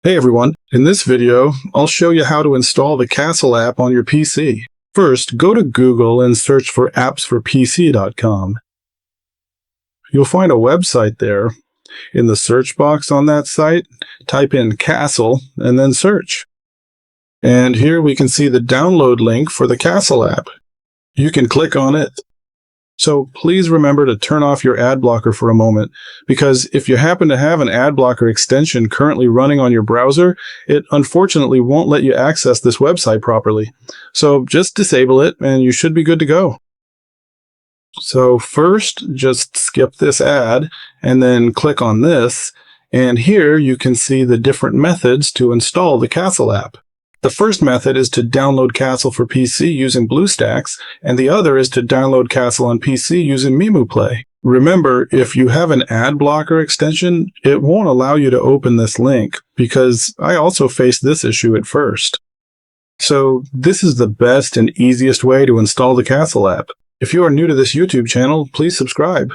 Hey everyone, in this video, I'll show you how to install the Castle app on your PC. First, go to Google and search for AppzForPC.com. You'll find a website there. In the search box on that site, type in Castle and then search. And here we can see the download link for the Castle app. You can click on it. So please remember to turn off your Adblocker for a moment, because if you happen to have an Adblocker extension currently running on your browser, it unfortunately won't let you access this website properly. So just disable it and you should be good to go. So first, just skip this ad and then click on this, and here you can see the different methods to install the Castle app. The first method is to download Castle for PC using BlueStacks, and the other is to download Castle on PC using MEmu Play. Remember, if you have an Adblocker extension, it won't allow you to open this link, because I also faced this issue at first. So this is the best and easiest way to install the Castle app. If you are new to this YouTube channel, please subscribe.